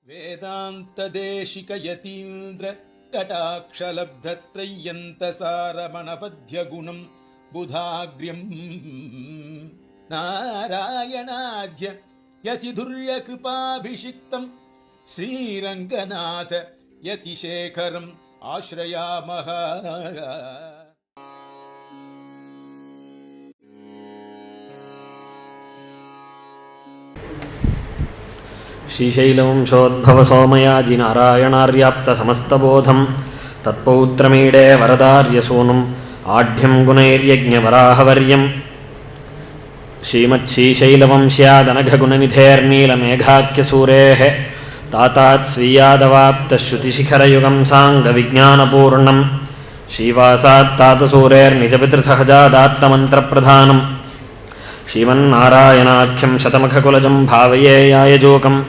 वेदान्तदेशिकयतीन्द्र कटाक्षलब्धत्रय्यन्तसारमणपद्यगुणं बुधाग्र्यं नारायणाद्य यतिधुर्यकृपाभिषिक्तं श्रीरङ्गनाथ यतिशेखरम् आश्रयामः। श्रीशैलवंशोद्भवसोमयाजि नारायणार्याप्तसमस्तबोधं तत्पौत्रमीडे वरदार्यसूनुम् आढ्यं गुणैर्यज्ञवराहवर्यं श्रीमच्छ्रीशैलवंश्यादनघगुणनिधेर्नीलमेघाख्यसूरेः तातात् स्वीयादवाप्तश्रुतिशिखरयुगं साङ्गविज्ञानपूर्णं श्रीवासात्तातसूरेर्निजपितृसहजादात्तमन्त्रप्रधानं श्रीमन्नारायणाख्यं शतमखकुलजं भावये यायजोकम्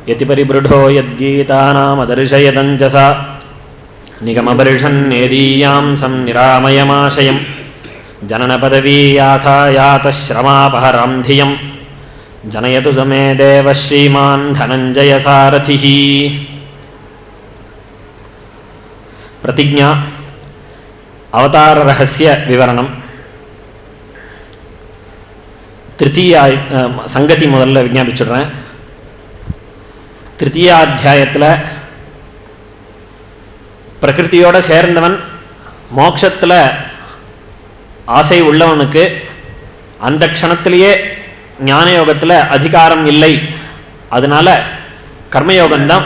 यतिपरिबृढो यद्गीतानामदर्शयदञ्जसा निगमबर्षन्नेदीयां संनिरामयमाशयं जननपदवीयाथायातश्रमापहरां धियं जनयतु समे देव श्रीमान् धनञ्जयसारथिः। प्रतिज्ञा अवताररहस्य विवरणं तृतीय संगति முதல்ல விஞ்ஞாபிச்சுடுறேன். திருத்தியாத்தியாயத்தில் பிரகிருதியோடு சேர்ந்தவன் மோட்சத்தில் ஆசை உள்ளவனுக்கு அந்த க்ஷணத்திலேயே ஞானயோகத்தில் அதிகாரம் இல்லை, அதனால கர்மயோகம்தான்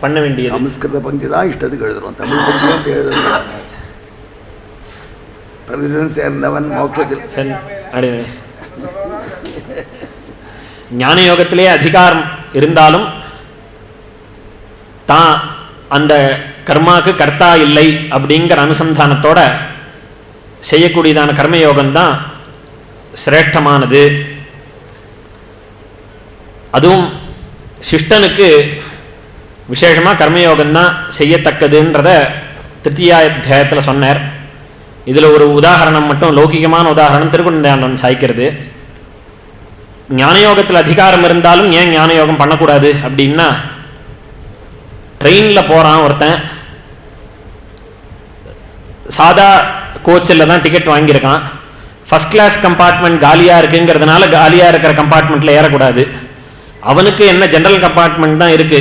பண்ண வேண்டியது. சம்ஸ்கிருத பந்தி தான் இஷ்டத்துக்கு எழுதுறோம், தமிழ் பந்தி எழுதுறோம். பிரகிருதியோடு சேர்ந்தவன் மோட்சத்தில் ஞானயோகத்திலே அதிகாரம் இருந்தாலும் தான் அந்த கர்மாவுக்கு கர்த்தா இல்லை அப்படிங்கிற அனுசந்தானத்தோட செய்யக்கூடியதான கர்மயோகம்தான் சிரேஷ்டமானது. அதுவும் சிஷ்டனுக்கு விசேஷமாக கர்மயோகம்தான் செய்யத்தக்கதுன்றத திருத்தியாத்தியாயத்தில் சொன்னார். இதில் ஒரு உதாரணம் மட்டும், லௌகிகமான உதாரணம் திருக்குழந்தையாண்டவன் சாய்க்கிறது. ஞானயோகத்தில் அதிகாரம் இருந்தாலும் ஏன் ஞானயோகம் பண்ணக்கூடாது அப்படின்னா, ட்ரெயினில் போகிறான் ஒருத்தன், சாதா கோச்சில் தான் டிக்கெட் வாங்கியிருக்கான். ஃபஸ்ட் கிளாஸ் கம்பார்ட்மெண்ட் காலியாக இருக்குங்கிறதுனால காலியாக இருக்கிற கம்பார்ட்மெண்ட்டில் ஏறக்கூடாது. அவனுக்கு என்ன ஜென்ரல் கம்பார்ட்மெண்ட் தான் இருக்குது.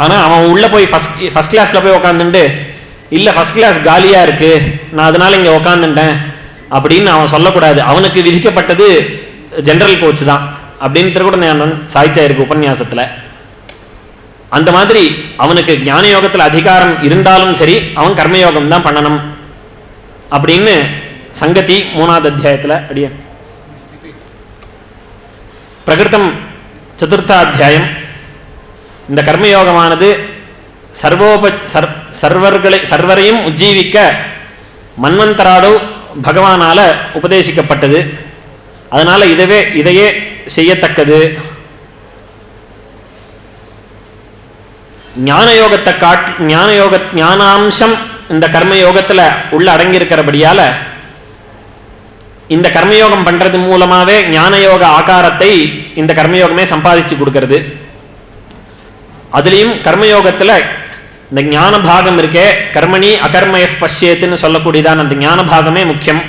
ஆனால் அவன் உள்ளே போய் ஃபஸ்ட் கிளாஸில் போய் உக்காந்துட்டு, இல்லை ஃபஸ்ட் கிளாஸ் காலியாக இருக்குது, நான் அதனால் இங்கே உக்காந்துட்டேன் அப்படின்னு அவன் சொல்லக்கூடாது. அவனுக்கு விதிக்கப்பட்டது ஜென்ரல் கோச் தான் அப்படின்னு திருக்குடந்தையாண்டவன் சாய்ச்சாயிருக்கு உபன்யாசத்தில். அந்த மாதிரி அவனுக்கு ஞான யோகத்தில் அதிகாரம் இருந்தாலும் சரி அவன் கர்மயோகம் தான் பண்ணணும் அப்படின்னு சங்கதி 3வது அத்தியாயத்தில் அடிய பிரகிருத்தம் 4th அத்தியாயம். இந்த கர்மயோகமானது சர்வரையும் உஜ்ஜீவிக்க மன்வந்தராதோ பகவானால் உபதேசிக்கப்பட்டது. அதனால் இதையே செய்யத்தக்கது. ஞானாம்சம் இந்த கர்மயோகத்தில் உள்ள அடங்கியிருக்கிறபடியால் இந்த கர்மயோகம் பண்ணுறது மூலமாகவே ஞானயோக ஆகாரத்தை இந்த கர்மயோகமே சம்பாதிச்சு கொடுக்கறது. அதுலேயும் கர்மயோகத்தில் இந்த ஞான பாகம் இருக்கே, கர்மணி அகர்மயஃப் பஷ்யேத்துன்னு சொல்லக்கூடியதான் அந்த ஞான பாகமே முக்கியம்.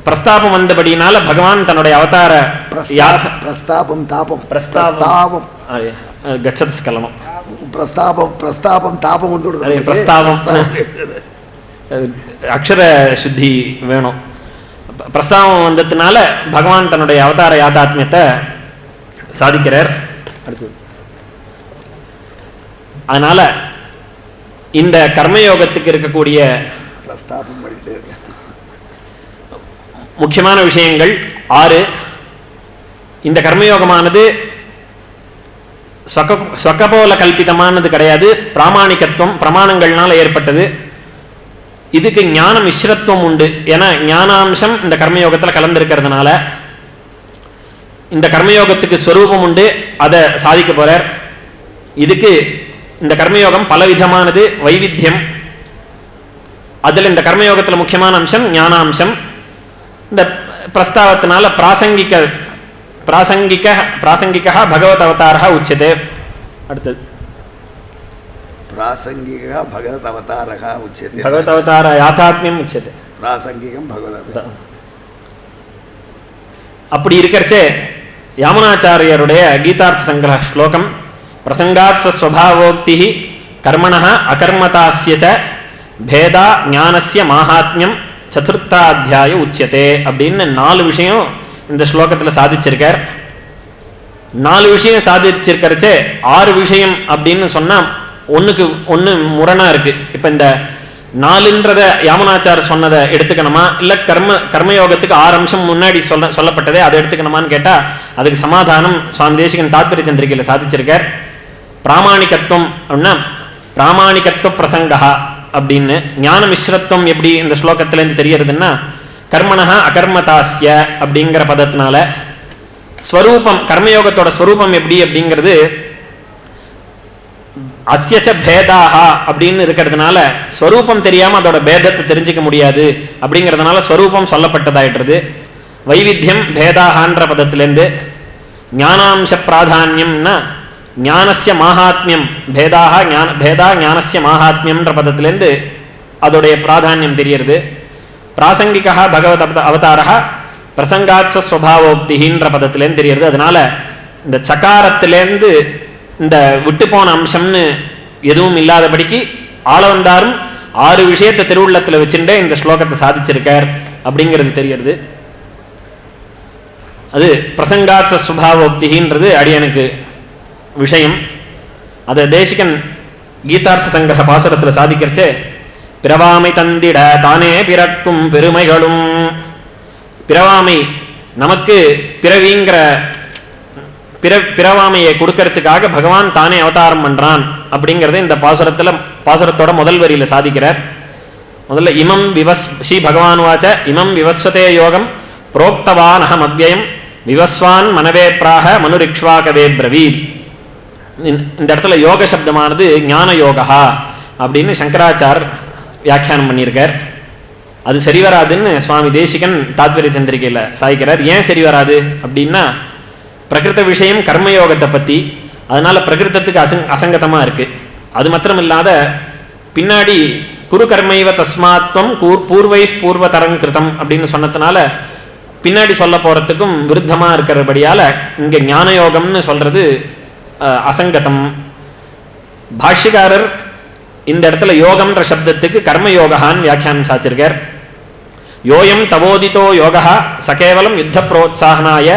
பிரஸ்தாபம் வந்தபடினால பகவான் தன்னுடைய அவதார பிரஸ்தாபம் தாபம் பிரஸ்தாபம் கச்சத ஸ்கலனம் பிரஸ்தாபம் தாபம் வந்து பிரஸ்தாபம் அக்ஷர சுத்தி வேணும். பிரஸ்தாபம் வந்ததுனால பகவான் தன்னுடைய அவதார யாதாத்மியத்தை சாதிக்கிறார். அதனால இந்த கர்மயோகத்துக்கு இருக்கக்கூடிய முக்கியமான விஷயங்கள் 6. இந்த கர்மயோகமானது ஸ்வகபோல கல்பிதமானது கிடையாது, பிராமாணிகத்துவம் பிரமாணங்கள்னால ஏற்பட்டது. இதுக்கு ஞான மிஸ்ரத்துவம் உண்டு. ஏன்னா ஞானாம்சம் இந்த கர்மயோகத்தில் கலந்திருக்கிறதுனால இந்த கர்மயோகத்துக்கு ஸ்வரூபம் உண்டு, அதை சாதிக்க போறார். இதுக்கு இந்த கர்மயோகம் பலவிதமானது, வைவித்தியம். அதில் இந்த கர்மயோகத்தில் முக்கியமான அம்சம் ஞானாம்சம். இந்த பிரஸ்தாவத்தினால பிராசங்கிக பிராசங்கிக பகவத் அவதாரா உச்சதே. அடுத்தது பிராசங்கிக பகவத் அவதாரக உச்சதே. பகவத் அவதார யாதாத்மியம் உச்சதே. பிராசங்கிகம் பகவத். அப்படி இருக்கிறச்சே யாமுனாச்சாரியருடைய கீதார்த்த சங்கிரக ஸ்லோகம் பிரசங்காத் ஸ்வபாவோக்தி கர்மணः அகர்மதாஸ்ய ச பேதா ஞானஸ்ய மாஹாத்மியம் சதுர்த்தாத்தியாய உச்சியதே அப்படின்னு 4 விஷயம் இந்த ஸ்லோகத்தில் சாதிச்சிருக்கார். 4 விஷயம் சாதிச்சிருக்கிறச்சே 6 விஷயம் அப்படின்னு சொன்னால் ஒன்றுக்கு ஒன்று முரணாக இருக்குது. இப்போ இந்த 4ன்றத யாமுனாச்சார் சொன்னதை எடுத்துக்கணுமா, இல்லை கர்மயோகத்துக்கு 6 அம்சம் முன்னாடி சொல்லப்பட்டதே அதை எடுத்துக்கணுமான்னு கேட்டால் அதுக்கு சமாதானம் சுவாமி தேசிகன் தாத்பரிய சந்திரிகையில் சாதிச்சிருக்கார். பிராமாணிகத்துவம் அப்படின்னா பிராமாணிகத்துவ பிரசங்கா அப்படின்னு. ஞான மிஸ்ரத்துவம் எப்படி இந்த ஸ்லோகத்திலேருந்து தெரியறதுன்னா கர்மணः அகர்மதாஸ்ய அப்படிங்கிற பதத்தினால. ஸ்வரூபம் கர்மயோகத்தோட ஸ்வரூபம் எப்படி அப்படிங்கிறது அஸ்யச்ச பேதாஹா அப்படின்னு இருக்கிறதுனால ஸ்வரூபம் தெரியாமல் அதோட பேதத்தை தெரிஞ்சிக்க முடியாது அப்படிங்கிறதுனால ஸ்வரூபம் சொல்லப்பட்டதாயிடுறது. வைவித்தியம் பேதாஹான்ற பதத்திலேருந்து. ஞானாம்ச பிராதான்யம்னா ஞானஸ்ய மாஹாத்மியம் பேதா ஞானஸ்ய மாஹாத்மியம்ன்ற பதத்திலேருந்து அதோடைய பிராதான்யம் தெரியறது. பிராசங்கிகா பகவத் அவதாரா பிரசங்காத் ஸ்வபாவோக்தின்ற பதத்திலேருந்து தெரியறது. அதனால இந்த சகாரத்திலேருந்து இந்த விட்டு போன அம்சம்னு எதுவும் இல்லாதபடிக்கு ஆளவந்தாரும் 6 விஷயத்தை திருவுள்ளத்தில் வச்சுட்டு இந்த ஸ்லோகத்தை சாதிச்சிருக்கார் அப்படிங்கிறது தெரியறது. அது பிரசங்காத் ஸ்வபாவோக்தின்றது அடியனுக்கு விஷயம். அதை தேசிகன் கீதார்த்த சங்கிரக பாசுரத்தில் சாதிக்கிறச்சே பிறவாமை தந்திட தானே பிறக்கும் பெருமைகளும். பிறவாமை நமக்கு பிறவிங்கிற பிறவாமையை கொடுக்கறதுக்காக பகவான் தானே அவதாரம் பண்றான் அப்படிங்கிறத இந்த பாசுரத்தோட முதல் வரியில சாதிக்கிறார். முதல்ல இமம் ஸ்ரீ பகவான் வாச்ச இமம் விவஸ்வதே யோகம் புரோக்தவான் அகம் அவ்யயம் விவஸ்வான் மனவே பிராக மனுரிக்ஷ்வாகவே பிரவீத். இந்த இடத்துல யோக சப்தமானது ஞான யோகா அப்படின்னு சங்கராச்சார் வியாக்கியானம் பண்ணியிருக்கார். அது சரி வராதுன்னு சுவாமி தேசிகன் தாத்பரிய சந்திரிகையில் சாய்க்கிறார். ஏன் சரி வராது அப்படின்னா பிரகிருத விஷயம் கர்மயோகத்தை பற்றி, அதனால பிரகிருதத்துக்கு அசங்கதமாக இருக்குது. அது மாத்திரம் இல்லாத பின்னாடி குரு கர்மைவ தஸ்மாத்வம் பூர்வை பூர்வதரங்கிருதம் அப்படின்னு சொன்னதுனால பின்னாடி சொல்ல போகிறதுக்கும் விருத்தமாக இருக்கிறபடியால் இங்கே ஞான யோகம்னு சொல்கிறது அசங்கதம். பாஷ்யக்காரர் இந்த இடத்துல யோகம்ன்ற சப்தத்துக்கு கர்மயோகான்னு வியாக்கியானம் சாச்சிருக்கார். யோயம் தவோதித்தோ யோகா சகேவலம் யுத்த புரோத்சாகனாய.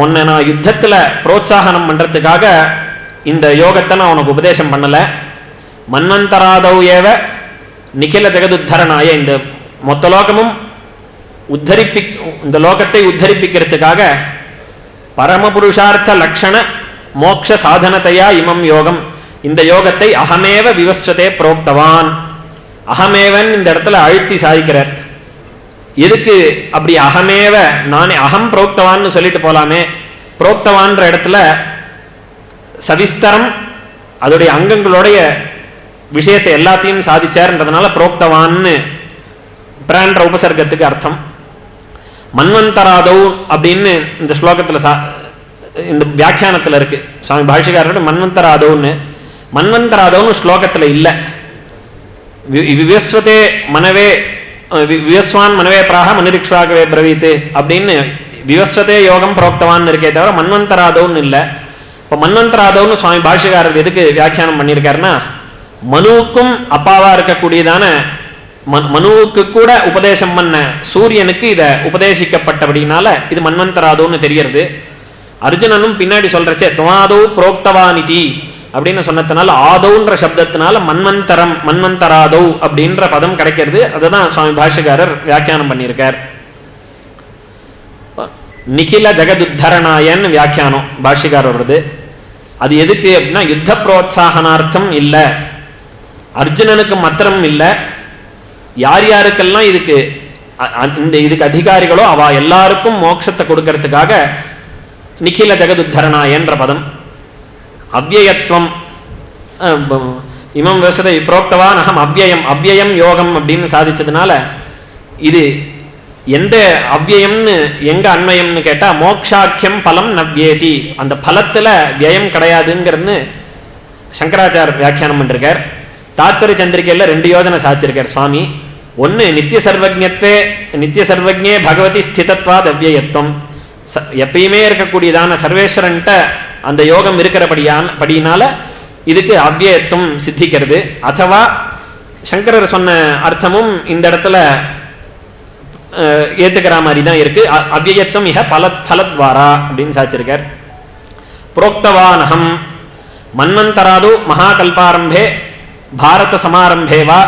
உன்னை நான் யுத்தத்தில் புரோத்சாகனம் பண்ணுறதுக்காக இந்த யோகத்தை நான் உனக்கு உபதேசம் பண்ணலை. மன்வந்தராதவ் ஏவ நிகில ஜெகதுத்தரனாய. இந்த மொத்த லோகமும் இந்த லோகத்தை உத்தரிப்பிக்கிறதுக்காக பரமபுருஷார்த்த லக்ஷண மோக்ஷ சாதனத்தையா இமம் யோகம். இந்த யோகத்தை அகமேவ விவஸ்வதே புரோக்தவான். அகமேவன் இந்த இடத்துல அழுத்தி சாதிக்கிறார். எதுக்கு அப்படி அகமேவ நானே அகம் புரோக்தவான்னு சொல்லிட்டு போலாமே. புரோக்தவான்ற இடத்துல சவிஸ்தரம் அதோடைய அங்கங்களுடைய விஷயத்தை எல்லாத்தையும் சாதிச்சார்ன்றதுனால புரோக்தவான்னு பிரான்ற உபசர்க்கத்துக்கு அர்த்தம். மன்வந்தராதவ் அப்படின்னு இந்த ஸ்லோகத்தில் இந்த வியாக்கியானத்தில் இருக்கு. சுவாமி பாஷ்யக்காரரோட மன்வந்தராதவ்னு மன்வந்தராதவ்னு ஸ்லோகத்தில் இல்லை. விவஸ்வதே மனவே விவஸ்வான் மனவே பிராக மனுரிக்ஷ்வாகவே பிரவீத்து அப்படின்னு விவஸ்வதே யோகம் புரோக்தவான்னு இருக்கே தவிர மன்வந்தராதவ்னு இல்லை. இப்போ மன்வந்தராதவ்னு சுவாமி பாஷ்யக்காரர் எதுக்கு வியாக்கியானம் பண்ணியிருக்காருன்னா மனுவுக்கும் அப்பாவா இருக்கக்கூடியதான மனுவுக்கு கூட உபதேசம் பண்ண சூரியனுக்கு இதை உபதேசிக்கப்பட்டபடினால இது மன்வந்தராதவ்னு தெரியறது. அர்ஜுனனும் பின்னாடி சொல்றச்சே துவாதோ புரோக்தவானிதி அப்படின்னு சொன்னதுனால ஆதௌன்ற சப்தத்தினால மன்வந்தராதவ் அப்படின்ற பதம் கிடைக்கிறது. அதுதான் சுவாமி பாஷ்யக்காரர் வியாக்கியானம் பண்ணியிருக்கார். நிகில ஜெகதுத்தரணாயன்னு வியாக்கியானம் பாஷ்யக்காரருது. அது எதுக்கு அப்படின்னா யுத்த புரோத்சாகனார்த்தம் இல்லை, அர்ஜுனனுக்கு மாத்திரம் இல்லை, யார் யாருக்கெல்லாம் இதுக்கு அதிகாரிகளோ அவ எல்லாருக்கும் மோட்சத்தை கொடுக்கறதுக்காக நிகில ஜெகதுத்தரணாயன்ற பதம். அவ்யயத்துவம் இமம் விவசதை புரோக்தவான் அகம் அவ்யயம் யோகம் அப்படின்னு சாதிச்சதுனால இது எந்த அவ்யயம்னு எங்க அன்வயம்னு கேட்டா மோக்ஷாக்கியம் பலம் நவ்யேதி, அந்த பலத்துல வியம் கிடையாதுங்கிறன்னு சங்கராச்சார் வியாக்கியானம் பண்ணிருக்கார். தாத்பரிய சந்திரிகையில் 2 யோஜனை சாச்சிருக்கார் சுவாமி. ஒன்று நித்திய சர்வஜ்ஞே பகவதி ஸ்திதத்வாத் அவ்யயத்துவம், எப்பயுமே இருக்கக்கூடியதான சர்வேஸ்வரன்ட்ட அந்த யோகம் இருக்கிறபடியினால இதுக்கு அவ்யயத்துவம் சித்திக்கிறது. அதுவா சங்கரர் சொன்ன அர்த்தமும் இந்த இடத்துல ஏத்துக்கிற மாதிரி தான் இருக்கு. அவ்யயத்துவம் இஹ பலத்வாரா அப்படின்னு சாச்சிருக்கார். புரோக்தவானகம் மன்வந்தராது மகாகல்பாரம்பே பாரத சமாரம்பே வா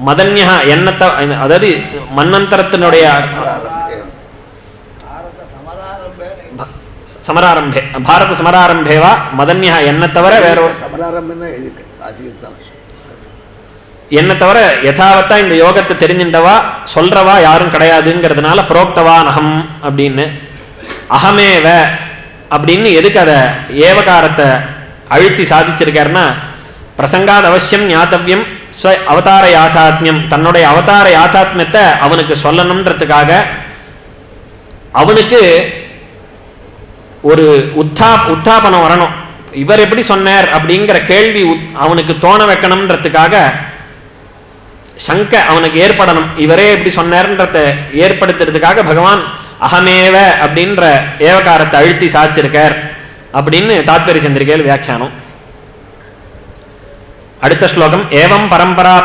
மதன்யா எண்ணத்த, அதாவது மன்வந்தரத்தினுடைய சமராரம்பே பாரத சமராரம்பேவா மதன்யா என்ன தவிர வேற என்ன தவிர யதாவத்தா இந்த யோகத்தை தெரிஞ்சின்றவா சொல்றவா யாரும் கிடையாதுங்கிறதுனால புரோக்தவானகம் அப்படின்னு. அகமேவ அப்படின்னு எதுக்கு அதை ஏவகாரத்தை அழுத்தி சாதிச்சிருக்காருன்னா, பிரசங்காத் அவசியம் ஞாத்தவியம் ஸ்வ அவதார யாத்தாத்மியம், தன்னுடைய அவதார யாத்தாத்மியத்தை அவனுக்கு சொல்லணுன்றதுக்காக அவனுக்கு ஒரு உத்தாபனம் வரணும். இவர் எப்படி சொன்னார் அப்படிங்கிற கேள்வி அவனுக்கு தோண வைக்கணும்ன்றதுக்காக சங்க அவனுக்கு ஏற்படணும். இவரே எப்படி சொன்னார்ன்றத ஏற்படுத்துறதுக்காக பகவான் அகமேவ அப்படின்ற ஏவகாரத்தை அழுத்தி சாச்சிருக்கார் அப்படின்னு தாத்பரிய சந்திரிகையில் வியாக்கியானம். அடுத்த ஸ்லோகம். ஏவம் பரம்பரா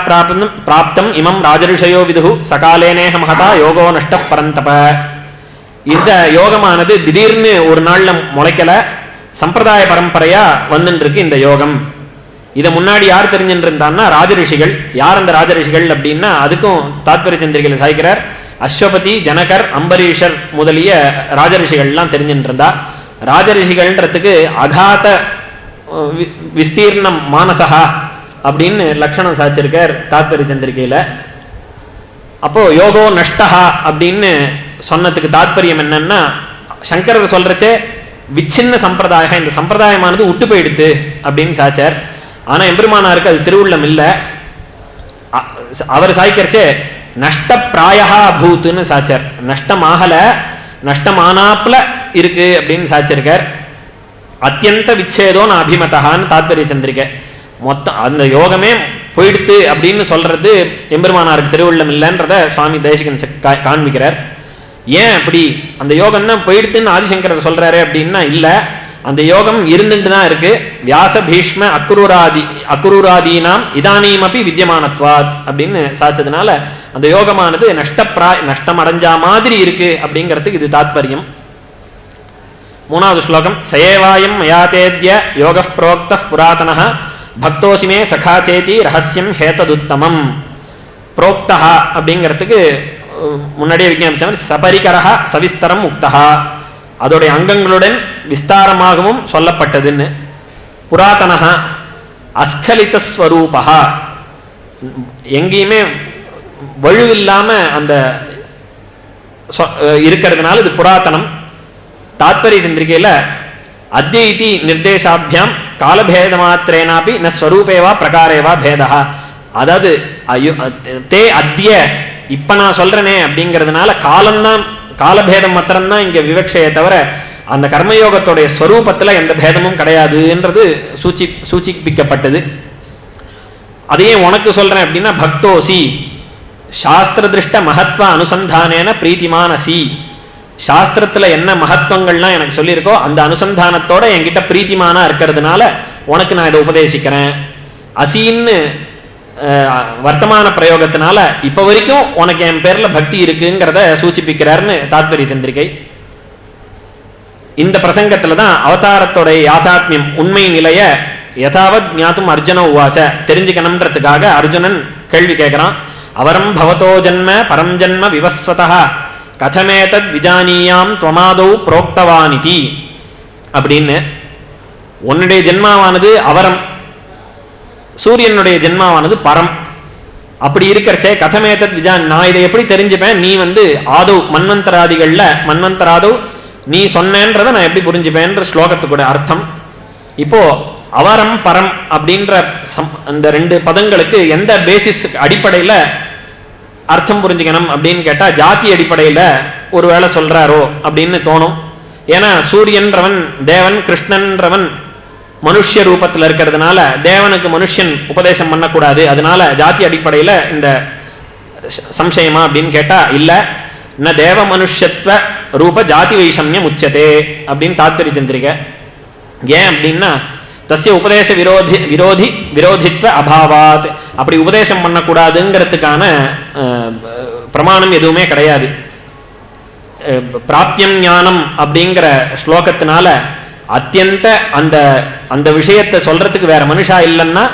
பிராப்தம் இமம் ராஜரிஷயோ விது சகாலேனேஹ மகதா யோகோ நஷ்ட பரந்தப. இந்த யோகமானது திடீர்னு ஒரு நாள்ல முளைக்கல, சம்பிரதாய பரம்பரையா வந்துட்டு இருக்கு இந்த யோகம். இதை முன்னாடி யார் தெரிஞ்சுட்டு இருந்தான்னா ராஜரிஷிகள். யார் அந்த ராஜரிஷிகள் அப்படின்னா அதுக்கும் தாத்பரிய சந்திரிகையில் சாய்க்கிறார். அஸ்வபதி, ஜனகர், அம்பரீஷர் முதலிய ராஜரிஷிகள்லாம் தெரிஞ்சுட்டு இருந்தா. ராஜரிஷிகள்ன்றதுக்கு அகாத விஸ்தீர்ணம் மானசா அப்படின்னு லட்சணம் சாச்சிருக்கார் தாத்பரிய சந்திரிகையில். அப்போ யோகோ நஷ்டஹா அப்படின்னு சொன்னதுக்கு தாத்பரியம் என்னன்னா, சங்கரர் சொல்றச்சே விச்சின்ன சம்பிரதாயம், இந்த சம்பிரதாயமானது விட்டு போயிடுத்து அப்படின்னு சாச்சார். ஆனா எம்பெருமானாருக்கு அது திருவுள்ளம் இல்லை. அவர் சாய்க்கிறச்சே நஷ்ட பிராயா பூத்துன்னு சாச்சார். நஷ்டமாகல, நஷ்டமானாப்புல இருக்கு அப்படின்னு சாச்சிருக்கார். அத்தியந்த விச்சேதோன்னு அபிமதான்னு தாத்பரிய சந்திரிக்கை. மொத்தம் அந்த யோகமே போயிடுத்து அப்படின்னு சொல்றது எம்பெருமானாருக்கு திருவுள்ளம் இல்லைன்றத சுவாமி தேசிகன் காண்பிக்கிறார். ஏன் அப்படி அந்த யோகம்னா போயிடுத்துன்னு ஆதிசங்கரர் சொல்றாரு அப்படின்னா இல்லை, அந்த யோகம் இருந்துட்டு தான் இருக்கு. வியாச பீஷ்ம அக்குரூராதீனாம் இதானீமப்பி வித்தியமானத்வாத் அப்படின்னு சாச்சதுனால அந்த யோகமானது நஷ்டம் அடைஞ்சா மாதிரி இருக்கு அப்படிங்கிறதுக்கு இது தாத்பரியம். 3வது ஸ்லோகம். சயேவாயம் மயாதேத்ய யோக புரோக்த புராதன பக்தோசிமே சகாச்சேதி ரகசியம் ஹேததுத்தமம். புரோக்தா அப்படிங்கிறதுக்கு முன்னாடியே விஞ்ஞாபிச்சவன் சபரிகரஹா சவிஸ்தரம் உக்தஹா, அதோடைய அங்கங்களுடன் விஸ்தாரமாகவும் சொல்லப்பட்டதுன்னு. புராதனஹா அஸ்கலிதஸ்வரூபா, எங்கேயுமே வலுவில்லாம அந்த இருக்கிறதுனால இது புராதனம். தாத்பரிய சந்திரிகையில அத்ய இதி நிர்தேசாபியாம் காலபேத மாத்திரேனாபி ந ஸ்வரூபேவா பிரகாரேவா பேதா. அதாவது தே அத்ய இப்ப நான் சொல்றேனே அப்படிங்கிறதுனால காலம்தான், காலபேதம் மாத்திரம்தான் இங்க விவக்ஷையை தவிர அந்த கர்மயோகத்துடைய ஸ்வரூபத்துல எந்த பேதமும் கிடையாதுன்றது சூச்சிப்பிக்கப்பட்டது. அதையே உனக்கு சொல்றேன் அப்படின்னா பக்தோசி சாஸ்திர திருஷ்ட மகத்வ அனுசந்தானேன பிரீத்திமானசி. சாஸ்திரத்துல என்ன மகத்துவங்கள்லாம் எனக்கு சொல்லியிருக்கோ அந்த அனுசந்தானத்தோட என்கிட்ட பிரீத்திமானா இருக்கிறதுனால உனக்கு நான் இதை உபதேசிக்கிறேன். அசின்னு வர்த்தமான பிரயோகத்தினால இப்ப வரைக்கும் உனக்கு என் பேர்ல பக்தி இருக்குங்கிறத சூச்சிப்பிக்கிறார்னு தாத்பரிய சந்திரிகை. இந்த பிரசங்கத்துல தான் அவதாரத்தோடைய யாதாத்மியம் உண்மை நிலைய யதாவத் ஞாத்தும் அர்ஜுன உவாச்ச தெரிஞ்சுக்கணும்ன்றதுக்காக அர்ஜுனன் கேள்வி கேட்கிறான். அவரம் பவதோ ஜன்ம பரம் ஜன்ம விவஸ்வதா கதமேதத் விஜானியாம் துவமாதௌ புரோக்தவானிதி அப்படின்னு. உன்னுடைய ஜென்மாவானது அவரம், சூரியனுடைய ஜென்மாவானது பரம். அப்படி இருக்கிறச்சே கதமேதத் விஜான், நான் இதை எப்படி தெரிஞ்சுப்பேன்? நீ ஆதவ் மன்வந்தராதவ் நீ சொன்னேன்றதை நான் எப்படி புரிஞ்சுப்பேன்ற ஸ்லோகத்துக்கூட அர்த்தம். இப்போ அவரம் பரம் அப்படின்ற அந்த 2 பதங்களுக்கு எந்த பேசிஸ் அடிப்படையில் அர்த்தம் புரிஞ்சுக்கணும் அப்படின்னு கேட்டால் ஜாதி அடிப்படையில் ஒரு வேளை சொல்கிறாரோ அப்படின்னு தோணும். ஏன்னா சூரியன்றவன் தேவன், கிருஷ்ணன்றவன் மனுஷ ரூபத்தில் இருக்கிறதுனால தேவனுக்கு மனுஷன் உபதேசம் பண்ணக்கூடாது, அதனால ஜாதி அடிப்படையில் இந்த சம்சயமா அப்படின்னு கேட்டால் இல்லை. ந தேவ மனுஷத்துவ ரூப ஜாதி வைஷமியம் உச்சதே அப்படின்னு தாத்பரிய சந்திரிகை. ஏன் அப்படின்னா தஸ்ய உபதேச விரோதித்வ அபாவாத், அப்படி உபதேசம் பண்ணக்கூடாதுங்கிறதுக்கான பிரமாணம் எதுவுமே கிடையாது. பிராப்யம் ஞானம் அப்படிங்கிற ஸ்லோகத்தினால அத்தியந்த அந்த அந்த விஷயத்தை சொல்றதுக்கு வேற மனுஷா இல்லைன்னா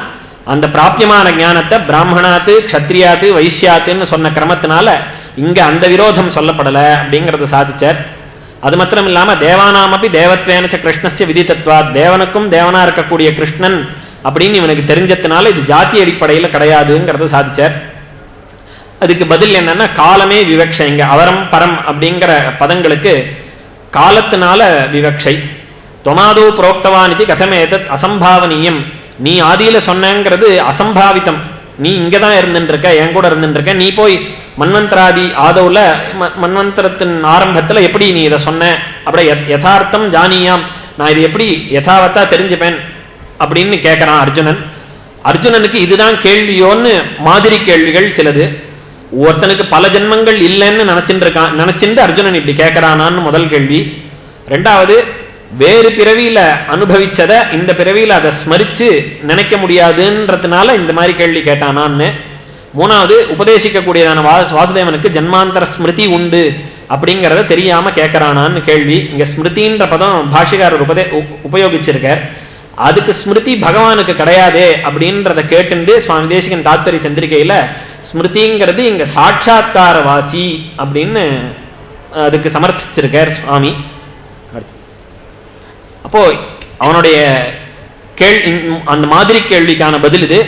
அந்த பிராப்யமான ஞானத்தை பிராமணாத்து க்ஷத்ரியாத்து வைசியாத்துன்னு சொன்ன கிரமத்தினால இங்கே அந்த விரோதம் சொல்லப்படலை அப்படிங்கிறத சாதிச்சார். அது மாத்திரம் இல்லாமல் தேவானாமப்பி தேவத்வேனச்ச கிருஷ்ணஸ்ய விதித்தத்வா, தேவனுக்கும் தேவனா இருக்கக்கூடிய கிருஷ்ணன் அப்படின்னு இவனுக்கு தெரிஞ்சதுனால இது ஜாதி அடிப்படையில் கிடையாதுங்கிறத சாதிச்சார். அதுக்கு பதில் என்னன்னா காலமே விவக்ஷை. இங்கே அவரம் பரம் அப்படிங்கிற பதங்களுக்கு காலத்தினால விவக்ஷை. தொமாதோ புரோக்தவான் இது கதமேதத் அசம்பாவனீயம், நீ ஆதியில் சொன்னங்கிறது அசம்பாவித்தம். நீ இங்கே தான் இருந்துருக்க, என் கூட இருந்துருக்க, நீ போய் மன்வந்தராதி ஆதவுல மன்வந்தரத்தின் ஆரம்பத்தில் எப்படி நீ இதை சொன்ன, அப்படியே யதார்த்தம் ஜானியாம், நான் இது எப்படி யதாவத்தா தெரிஞ்சுப்பேன் அப்படின்னு கேட்குறான் அர்ஜுனன். அர்ஜுனனுக்கு இதுதான் கேள்வியோன்னு மாதிரி கேள்விகள் சிலது. ஒருத்தனுக்கு பல ஜென்மங்கள் இல்லைன்னு நினச்சிட்டு அர்ஜுனன் இப்படி கேட்குறானான்னு முதல் கேள்வி. ரெண்டாவது, வேறு பிறவியில் அனுபவிச்சதை இந்த பிறவியில் அதை ஸ்மரித்து நினைக்க முடியாதுன்றதுனால இந்த மாதிரி கேள்வி கேட்டானான்னு. மூணாவது, உபதேசிக்கக்கூடியதான வாசுதேவனுக்கு ஜன்மாந்தர ஸ்மிருதி உண்டு அப்படிங்கிறத தெரியாமல் கேட்குறானான்னு கேள்வி. இங்கே ஸ்மிருதின்ற பதம் பாஷிகாரர் உபயோகிச்சிருக்கார். அதுக்கு ஸ்மிருதி பகவானுக்கு கிடையாதே அப்படின்றத கேட்டுண்டு சுவாமி தேசிகன் தாத்பரிய சந்திரிகையில் ஸ்மிருதிங்கிறது இங்கே சாட்சாத்கார வாச்சி அப்படின்னு அதுக்கு சமர்ப்பிச்சிருக்கார் சுவாமி. அப்போ அவனுடைய அந்த மாதிரி கேள்விக்கான பதில் இது.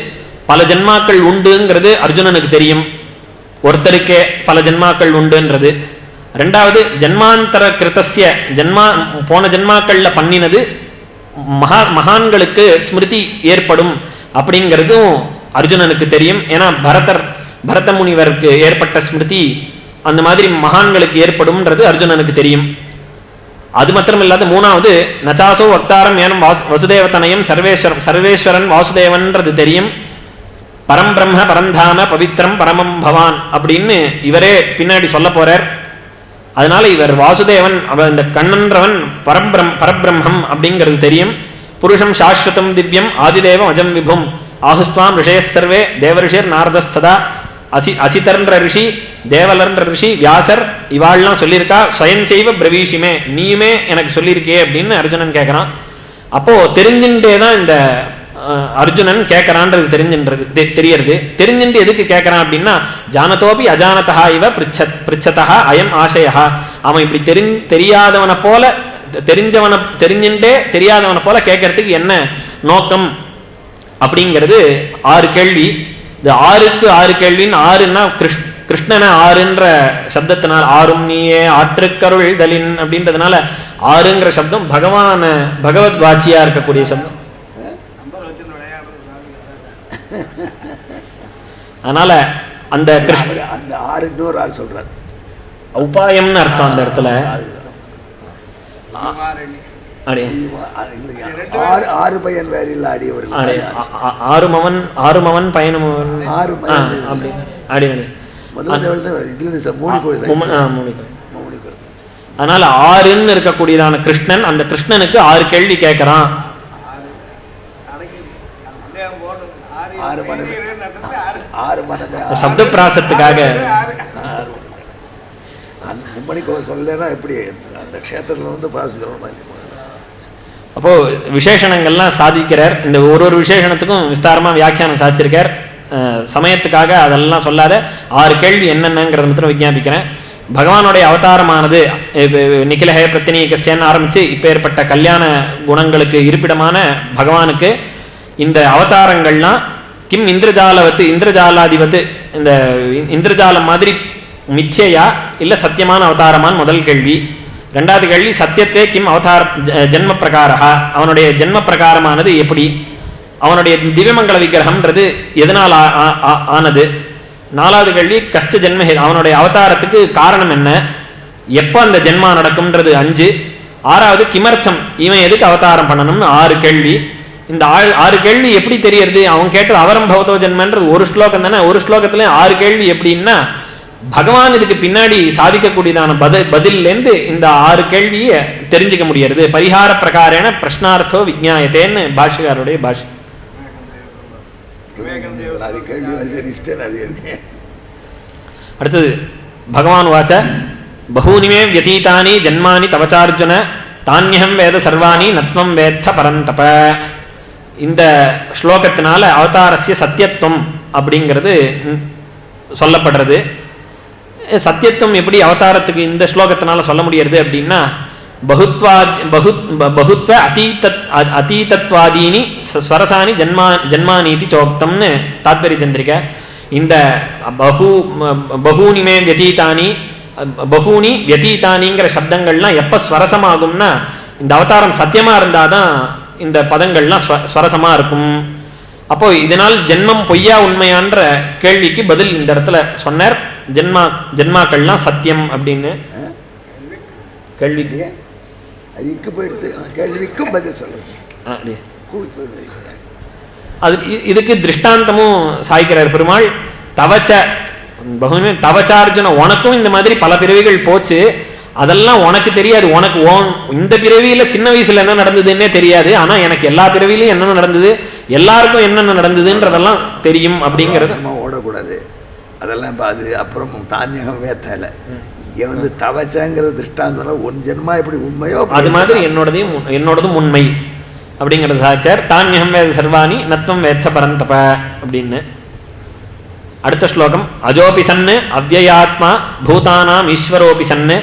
பல ஜென்மாக்கள் உண்டுங்கிறது அர்ஜுனனுக்கு தெரியும், ஒருத்தருக்கே பல ஜென்மாக்கள் உண்டுன்றது. ரெண்டாவது, ஜென்மாந்தர கிருத்தஸ்ய போன ஜென்மாக்கள்ல பண்ணினது மகான்களுக்கு ஸ்மிருதி ஏற்படும் அப்படிங்கிறதும் அர்ஜுனனுக்கு தெரியும். ஏன்னா பரத முனிவருக்கு ஏற்பட்ட ஸ்மிருதி அந்த மாதிரி மகான்களுக்கு ஏற்படும்ன்றது அர்ஜுனனுக்கு தெரியும். அது மாத்திரம் இல்லாத மூணாவது, நச்சாசோ வக்தாரம் ஏனம் வசுதேவத்தனயம் சர்வேஸ்வரன் வாசுதேவன்றது தெரியும். பரம்பிரம்ம பரந்தாம பவித்ரம் பரமம் பவான் அப்படின்னு இவரே பின்னாடி சொல்ல போறார். அதனால இவர் வாசுதேவன், இந்த கண்ணன்றவன் பரபிரம்மம் அப்படிங்கிறது தெரியும். புருஷம் சாஸ்வதம் திவ்யம் ஆதிதேவம் அஜம் விபும் ஆஹுஸ்வாம் ரிஷயஸ் சர்வே தேவரிஷிர் நாரதஸ்ததா. அசிதர்ன்ற ரிஷி, தேவலர்ன்ற ரிஷி, வியாசர் இவாள்லாம் சொல்லியிருக்கா. ஸ்வயஞ்செய்வ பிரவீஷிமே, நீயுமே எனக்கு சொல்லியிருக்கே அப்படின்னு அர்ஜுனன் கேட்குறான். அப்போ தெரிஞ்சுட்டே தான் இந்த அர்ஜுனன் கேட்கறான்றது தெரியறது. தெரிஞ்சுட்டு எதுக்கு கேட்கறான் அப்படின்னா, ஜானதோபி அஜானதா இவ பிரிச்சதா அயம் ஆசையா. அவன் இப்படி தெரியாதவனை போல தெரிஞ்சுட்டே தெரியாதவனை போல கேட்கறதுக்கு என்ன நோக்கம் அப்படிங்கிறது 6 கேள்வி. இது 6க்கு 6 கேள்வின்னு, 6ன்னா கிருஷ்ணனை 6ன்ற சப்தத்தினால், ஆறும் நீயே ஆற்றுக்கருள் தலின் அப்படின்றதுனால 6ங்கிற சப்தம் பகவத் வாச்சியா இருக்கக்கூடிய சப்தம். அதனால அந்த அந்த 6 இன்னொரு 6 சொல்றார், உபாயம்னு அர்த்தம் அந்த இடத்துல. 6 பையன் வேற இல்ல அடியவர்கள், 6 மவன் பயணமவன் அதனால 6ன்னு இருக்கக்கூடியதான கிருஷ்ணன், அந்த கிருஷ்ணனுக்கு 6 கேள்வி கேட்கிறான். சப்த பிராசத்துக்காக சொல்லலைன்னா எப்படி அந்த க்ஷேத்திரத்தில் வந்து பிராசம். அப்போ விசேஷணங்கள்லாம் சாதிக்கிறார். இந்த ஒரு விசேஷணத்துக்கும் விஸ்தாரமாக வியாக்கியானம் சாதிச்சிருக்கார். சமயத்துக்காக அதெல்லாம் சொல்லாத 6 கேள்வி என்னென்னங்கிறத மட்டும் விஞ்ஞாபிக்கிறேன். பகவானுடைய அவதாரமானது நிகிலஹே பிரத்தினீகஸ்யன்னு ஆரம்பித்து இப்போ ஏற்பட்ட கல்யாண குணங்களுக்கு இருப்பிடமான பகவானுக்கு இந்த அவதாரங்கள்லாம் கிம் இந்திரஜாலாதிபத்து, இந்த இந்திரஜாலம் மாதிரி மித்யா இல்லை சத்தியமான அவதாரமான் முதல் கேள்வி. ரெண்டாவது கேள்வி, சத்தியத்தே கிம் அவதார ஜென்ம பிரகாரா, அவனுடைய ஜென்ம பிரகாரமானது எப்படி, அவனுடைய திவ்யமங்கல விக்கிரகம்ன்றது எதனால் ஆனது. 4வது கேள்வி கஷ்ட ஜென்மஹே, அவனுடைய அவதாரத்துக்கு காரணம் என்ன, எப்போ அந்த ஜென்மா நடக்கும்ன்றது 5. 6வது கிமர்த்தம், இவன் எதுக்கு அவதாரம் பண்ணணும்னு 6 கேள்வி. இந்த 6 கேள்வி எப்படி தெரியறது, அவன் கேட்டது அவரம் பவதோ ஜென்மன்றது ஒரு ஸ்லோகம் தானே, ஒரு ஸ்லோகத்துல 6 கேள்வி எப்படின்னா பகவான் இதுக்கு பின்னாடி சாதிக்கக்கூடியதான பதிலேருந்து இந்த 6 கேள்வியை தெரிஞ்சுக்க முடியறது. பரிகார பிரகாரேன பிரஷ்னார்த்தோ விஜ்ஞாயத்தேன்னு பாஷ்யக்காரருடைய பாஷை. அடுத்தது பகவான் வாச்ச பகூனிமே வியதீதானி ஜன்மானி தவச்சார்ஜுன தானியம் வேத சர்வாணி நத்வம் வேத்த பரந்தப. இந்த ஸ்லோகத்தினால அவதாரஸ்ய சத்தியத்துவம் அப்படிங்கிறது சொல்லப்படுறது. சத்தியத்துவம் எப்படி அவதாரத்துக்கு இந்த ஸ்லோகத்தினால சொல்ல முடியறது அப்படின்னா பகுத்வ அதீதத்வாதீனி ஸ்வரசானி ஜன்மானீதி சோக்தம்னு தாத்பரிய சந்திரிக்க. இந்த பகூனிமே வியதீதானி பகூனி வியதீதானிங்கிற சப்தங்கள்லாம் எப்போ ஸ்வரசமாகும்னா இந்த அவதாரம் சத்தியமாக இருந்தால் தான் இந்த பதங்கள்லாம் ஸ்வரசமாக இருக்கும். அப்போ இதனால் ஜென்மம் பொய்யா உண்மையான்ற கேள்விக்கு பதில் இந்த இடத்துல சொன்னார். ஜென்மாக்கள்லாம் சத்தியம் அப்படின்னு கேள்விக்கு கேள்விக்கும் பதில் சொல்லுங்க. அது இதுக்கு திருஷ்டாந்தமும் சாய்க்கிறார் பெருமாள். தவச்ச பகுமே தவச்சார்ஜுன, உனக்கும் இந்த மாதிரி பல பிறவிகள் போச்சு, அதெல்லாம் உனக்கு தெரியாது. உனக்கு இந்த பிறவியில சின்ன வயசுல என்ன நடந்ததுன்னே தெரியாது, ஆனா எனக்கு எல்லா பிறவிலையும் என்னென்ன நடந்தது, எல்லாருக்கும் என்னென்ன நடந்ததுன்றதெல்லாம் தெரியும் அப்படிங்கிறது. ஓடக்கூடாது அதெல்லாம். இப்போ அது அப்புறம் தானியம் வேத்தல இங்கே தவச்சங்கிற திருஷ்டாந்தம் ஒன் ஜென்மா எப்படி உண்மையோ அது மாதிரி என்னோடதும் உண்மை அப்படிங்கிறது சாச்சார். தானியம் வேத சர்வாணி நத்வம் வேத்த பரந்தப அப்படின்னு. அடுத்த ஸ்லோகம் அஜோபி சன்னு அவ்யயாத்மா பூதானாம் ஈஸ்வரோபி சன்னு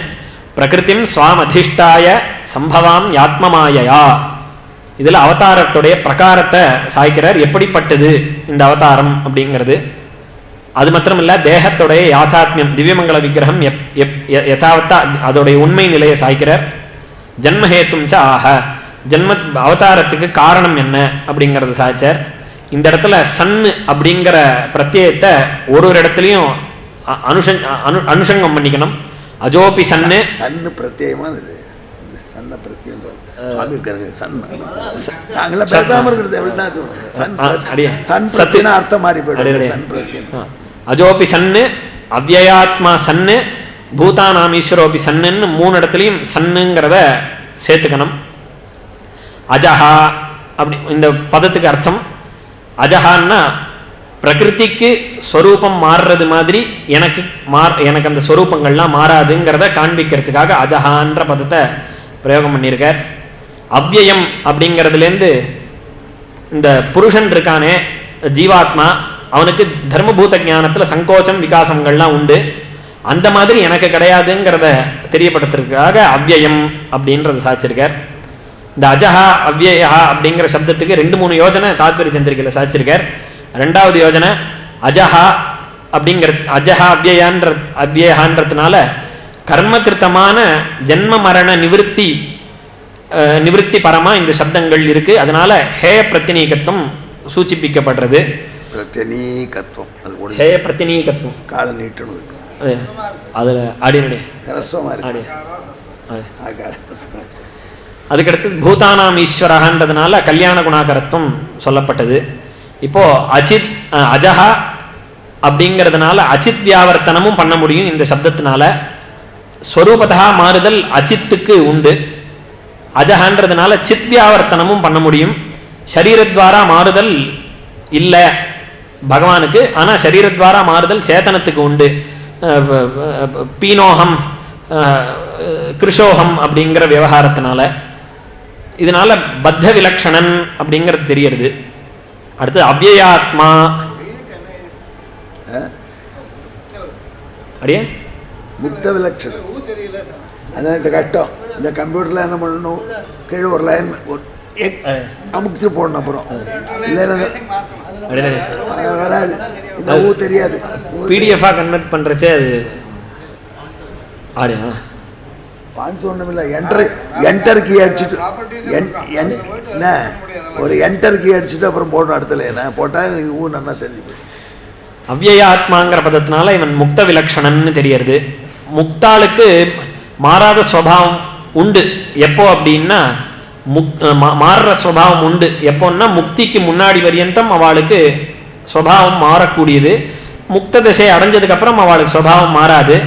பிரகிருதிம் ஸ்வாமதிஷ்டாய சம்பவாம் யாத்மமாயயா. இதில் அவதாரத்துடைய பிரகாரத்தை சாய்க்கிறார், எப்படிப்பட்டது இந்த அவதாரம் அப்படிங்கிறது. அது மாத்திரம் இல்லை, தேகத்துடைய யாத்தாத்மியம் திவ்யமங்கல விக்கிரகம் யதாவத்தா அதோடைய உண்மை நிலையை சாய்க்கிறார். ஜன்மஹேத்தும் ச ஆக, ஜன்ம அவதாரத்துக்கு காரணம் என்ன அப்படிங்கிறது சாய்ச்சார். இந்த இடத்துல சன்னு அப்படிங்கிற பிரத்யேகத்தை ஒரு இடத்துலையும் அனுஷங்கம் பண்ணிக்கணும். அஜோபி சன்னு சன்னு பிரத்யேகமானது. சன்ன பிரத்யேகம் அர்த்தம் மாறி போயிடும். அஜோபி சன்னு அவ்யயாத்மா சன்னு பூதானாம் ஈஸ்வரோபி சன்னுன்னு 3 இடத்துலையும் சன்னுங்கிறத சேர்த்துக்கணும். அஜஹா அப்படி இந்த பதத்துக்கு அர்த்தம். அஜஹான்னா பிரகிருதிக்கு ஸ்வரூபம் மாறுறது மாதிரி எனக்கு அந்த ஸ்வரூபங்கள்லாம் மாறாதுங்கிறத காண்பிக்கிறதுக்காக அஜஹான்ற பதத்தை பிரயோகம் பண்ணியிருக்கார். அவ்யயம் அப்படிங்கிறதுலேருந்து இந்த புருஷன் இருக்கானே ஜீவாத்மா, அவனுக்கு தர்மபூத ஞானத்தில் சங்கோச்சம் விகாசங்கள்லாம் உண்டு, அந்த மாதிரி எனக்கு கிடையாதுங்கிறத தெரியப்படுத்துறதுக்காக அவ்யயம் அப்படின்றத சாய்ச்சிருக்கார். இந்த அஜஹா அவ்யயா அப்படிங்கிற சப்தத்துக்கு 2-3 யோஜனை தாத்பரிய சந்திரிகையில் சாய்ச்சிருக்கார். 2வது யோஜனை அஜஹா அப்படிங்கிற அஜஹா அவ்யயான்றதுனால கர்மகிருத்தமான ஜென்ம மரண நிவர்த்தி பரமா இந்த சப்தங்கள் இருக்கு. அதனால ஹேய பிரத்தினீகத்துவம் சூச்சிப்பிக்கப்படுறது. ஹேய பிரத்தினீகத்துவம் கால நீட்டணும். அதில் அடிநடை அதுக்கடுத்து பூதானாம் ஈஸ்வரன்றதுனால கல்யாண குணாகரத்துவம் சொல்லப்பட்டது. இப்போ அஜஹா அப்படிங்கிறதுனால அச்சித் வியாவர்த்தனமும் பண்ண முடியும் இந்த சப்தத்தினால. ஸ்வரூபதா மாறுதல் அச்சித்துக்கு உண்டு. அஜஹன்றதுனால சித் வியாவர்த்தனமும் பண்ண முடியும். சரீரத்வாரா மாறுதல் இல்லை பகவானுக்கு, ஆனால் சரீரத்வாரா மாறுதல் சேத்தனத்துக்கு உண்டு. பீனோகம் கிருஷோகம் அப்படிங்கிற விவகாரத்தினால. இதனால பத்த விலக்ஷணன் அப்படிங்கிறது தெரியறது. அடுத்து அவ்யயாத்மா அடியே முக்த விலட்சணம். அதான் இந்த கட்டம். இந்த கம்ப்யூட்டரில் என்ன பண்ணணும், கீழே ஒரு லைன் எக்ஸ் அமுக்கிட்டு போடணும். அப்புறம் இல்லைன்னா வராது. இந்த ஊ தெரியாது. பிடிஎஃபாக கன்வெர்ட் பண்ணுறச்சே அது ஆடியா பான்ஸ் ஒன்றும் இல்லை. என்டர் கீ அடிச்சுட்டு ஒரு என்டர் கீ அடிச்சுட்டு அப்புறம் போடணும். இடத்துல என்ன போட்டால் ஊ நல்லா தெரிஞ்சு போயிடும். அவ்யயாத்மாங்கிற பதத்தினால இவன் முக்த விலக்ஷணன்னு தெரியறது. முக்தாளுக்கு மாறாத ஸ்வபாவம் உண்டு. எப்போ அப்படின்னா மாறுற ஸ்வபாவம் உண்டு. எப்போன்னா முக்திக்கு முன்னாடி பரியந்தம் அவளுக்கு ஸ்வபாவம் மாறக்கூடியது. முக்த திசையை அடைஞ்சதுக்கப்புறம் அவளுக்கு ஸ்வபாவம் மாறாது.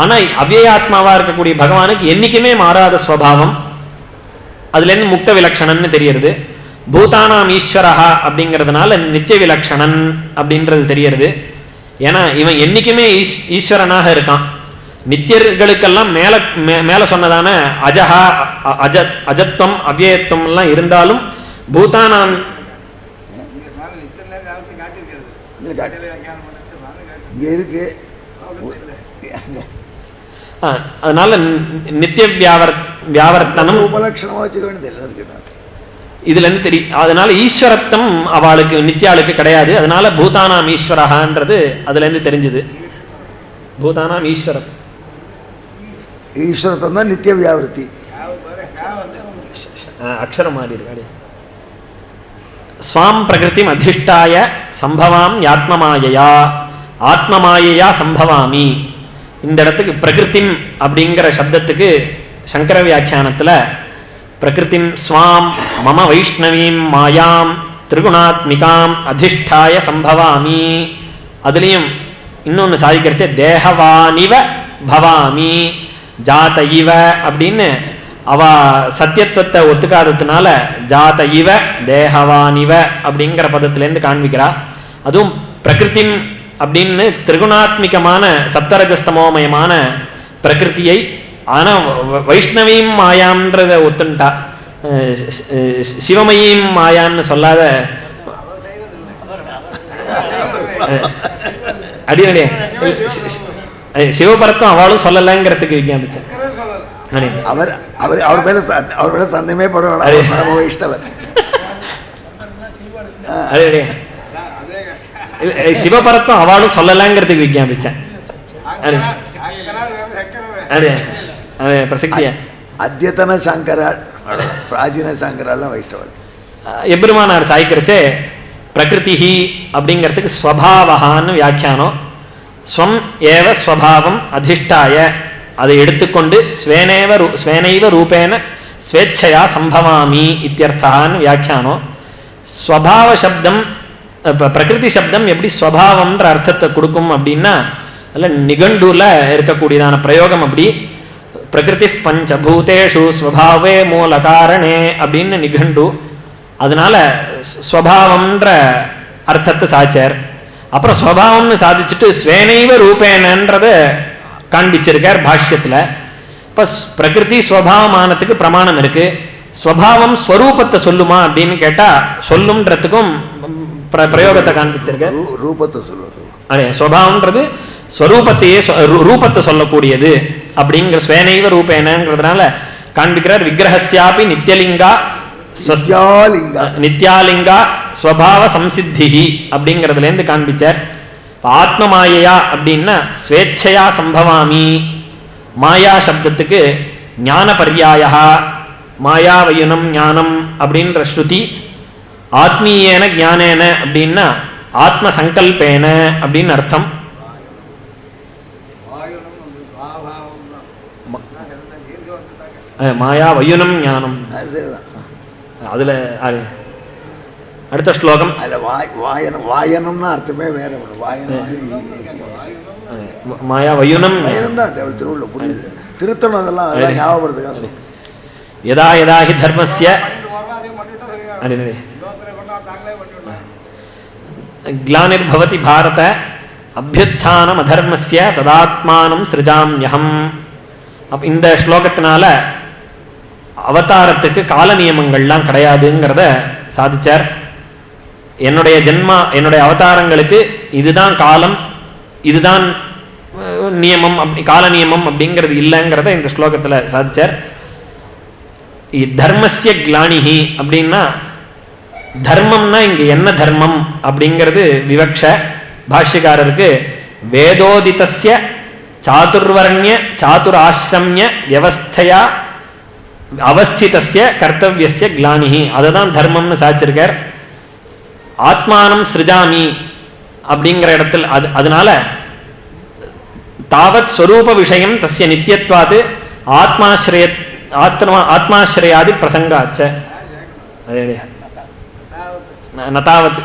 ஆனால் அவ்யயாத்மாவாக இருக்கக்கூடிய பகவானுக்கு என்றைக்குமே மாறாத ஸ்வபாவம். அதுலேருந்து முக்த விலக்ஷணன்னு தெரியறது. பூதானாம் ஈஸ்வரஹா அப்படிங்கிறதுனால நித்திய விலக்ஷணன் அப்படின்றது தெரியறது. ஏன்னா இவன் என்றைக்குமே ஈஸ்வரனாக இருக்கான். நித்தியர்களுக்கெல்லாம் மேலே சொன்னதான அஜஹா அஜத்வம் அவ்யயத்துவம்லாம் இருந்தாலும் பூதானாம் இங்கே இருக்கு. அதனால நித்திய வியாவர்த்தனம் உபலட்சணமாக வச்சுக்க வேண்டியது இதுலேருந்து தெரியும். அதனால ஈஸ்வரத்தம் அவளுக்கு நித்தியாளுக்கு கிடையாது. அதனால பூதானாம் ஈஸ்வரஹான்றது அதுலேருந்து தெரிஞ்சுது. பூதானாம் ஈஸ்வரம் ஈஸ்வரத்தம் தான் நித்திய வியாவிருத்தி. அக்ஷரம் மாறி இருக்காடி. ஸ்வாம் பிரகிருதிம் அதிஷ்டாய சம்பவாம் ஆத்மமாயையா ஆத்மமாயையா சம்பவாமி. இந்த இடத்துக்கு பிரகிருதிம் அப்படிங்கிற சப்தத்துக்கு சங்கர வியாக்கியானத்தில் பிரகிருதிம் ஸ்வாம் மம வைஷ்ணவீம் மாயாம் திரிகுணாத்மிகாம் அதிஷ்டாய சம்பவாமி. அதுலேயும் இன்னொன்று சாதிக்கிறச்சே தேகவானிவ பவாமி ஜாத இவ அப்படின்னு அவ சத்தியத்துவத்தை ஒத்துக்காததுனால ஜாத இவ தேகவானிவ அப்படிங்கிற பதத்திலேருந்து காண்பிக்கிறா. அதுவும் பிரகிருதிம் அப்படின்னு திரிகுணாத்மிகமான சப்தரஜஸ்தமோமயமான பிரகிருதியை ஆனால் வைஷ்ணவீம் மாயான்றத ஒத்துண்டா. சிவமயீம் மாயான்னு சொல்லாத அடிநடே சிவபரத்தம் அவளும் சொல்லலைங்கிறதுக்கு விஞ்ஞாபிச்சேன். அவர் அவர் அவர் மேல சந்தேகமே படுவார் வைஷ்ணவர். அடே சிவபரத்தம் அவளும் சொல்லலைங்கிறதுக்கு விஞ்ஞாபிச்சேன். அடே அது பிரசக்தியா அத்தியத்தன சங்கரால் பிராச்சீன சங்கராலாம் வைஷ்ணவர். எம்பெருமானார் சாய்க்கிறச்சே பிரகிருதி அப்படிங்கிறதுக்கு ஸ்வபாவகான்னு வியாக்கியானம். ஸ்வம் ஏவ ஸ்வபாவம் அதிஷ்டாய அதை எடுத்துக்கொண்டு ஸ்வேனைவ ரூபேன ஸ்வேச்சையா சம்பவாமி இத்தியர்த்தான்னு வியாக்கியானம். ஸ்வபாவ சப்தம் பிரகிருதி சப்தம் எப்படி ஸ்வபாவம்ன்ற அர்த்தத்தை கொடுக்கும் அப்படின்னா அதில் நிகண்டுல இருக்கக்கூடியதான பிரயோகம் அப்படி பிரகிருதி பஞ்சபூதேஷு ஸ்வபாவே மூல காரணே அப்படின்னு நிகண்டு. அதனால ஸ்வபாவம்ன்ற அர்த்தத்தை சாச்சார். அப்புறம் ஸ்வபாவம்னு சாதிச்சுட்டு ஸ்வேனைவ ரூபேனன்றதை காண்பிச்சிருக்கார் பாஷ்யத்தில். இப்போ பிரகிருதி ஸ்வபாவமானத்துக்கு பிரமாணம் இருக்கு. ஸ்வபாவம் ஸ்வரூபத்தை சொல்லுமா அப்படின்னு கேட்டால் சொல்லும்ன்றதுக்கும் பிரயோகத்தை காண்பிச்சிருக்க. ரூபத்தை சொல்லுவோம். அதே ஸ்வபாவம்ன்றது ஸ்வரூபத்தையே ரூபத்தை சொல்லக்கூடியது அப்படிங்கிற ஸ்வேனைவ ரூபேனங்கிறதுனால காண்பிக்கிறார். விக்கிரகஸ்யாபி நித்யலிங்கா நித்யாலிங்கா ஸ்வபாவ சம்சித்தி அப்படிங்கிறதுலேருந்து காண்பிச்சார். ஆத்மமாயையா அப்படின்னா ஸ்வேச்சையா சம்பவாமி. மாயா சப்தத்துக்கு ஞான பர்யாயா மாயா வயுனம் ஞானம் அப்படின்ற ஸ்ருதி. ஆத்மீயேன ஞானேன அப்படின்னா ஆத்ம சங்கல்பேன அப்படின்னு அர்த்தம். மாயா வயுனம் ஞானம் அதுல அடுத்த ஸ்லோகம். வாயனம்னா அர்த்தமே வேற. மாயா வயுனம் தான் திருவுள்ள புரியுது. திருத்தணும் அதெல்லாம் அதெல்லாம் ஞாபகப்படுத்துக்காக. யதா யதா ஹி தர்மஸ்ய கிளானிர்பவதி பாரத அபியுத்தானம் அதர்மஸ்ய ததாத்மானம் சிருஜாம்யஹம். இந்த ஸ்லோகத்தினால அவதாரத்துக்கு கால நியமங்கள்லாம் கிடையாதுங்கிறத சாதிச்சார். என்னுடைய அவதாரங்களுக்கு இதுதான் காலம் இதுதான் நியமம் அப்படி கால நியமம் அப்படிங்கிறது இல்லைங்கிறத இந்த ஸ்லோகத்தில் சாதிச்சார். தர்மஸ்ய கிளானிஹி அப்படின்னா தர்மம்னா இங்கே என்ன தர்மம் அப்படிங்கிறது விவக்ஷ. பாஷ்யக்காரருக்கு வேதோதிதஸ்ய சாதுர்வர்ணிய சாதுராசிரமிய வியவஸ்தையா அவஸ்திதஸ்ய கர்த்தவியஸ்ய கிளானிஹி அதை தான் தர்மம்னு சாதிச்சிருக்கார். ஆத்மானம் சிருஜாமி அப்படிங்கிற இடத்துல அதனால தாவத் ஸ்வரூப விஷயம் தஸ்ய நித்தியத்வாது ஆத்மாஸ்ரயாதி பிரசங்காச்ச நதாவத்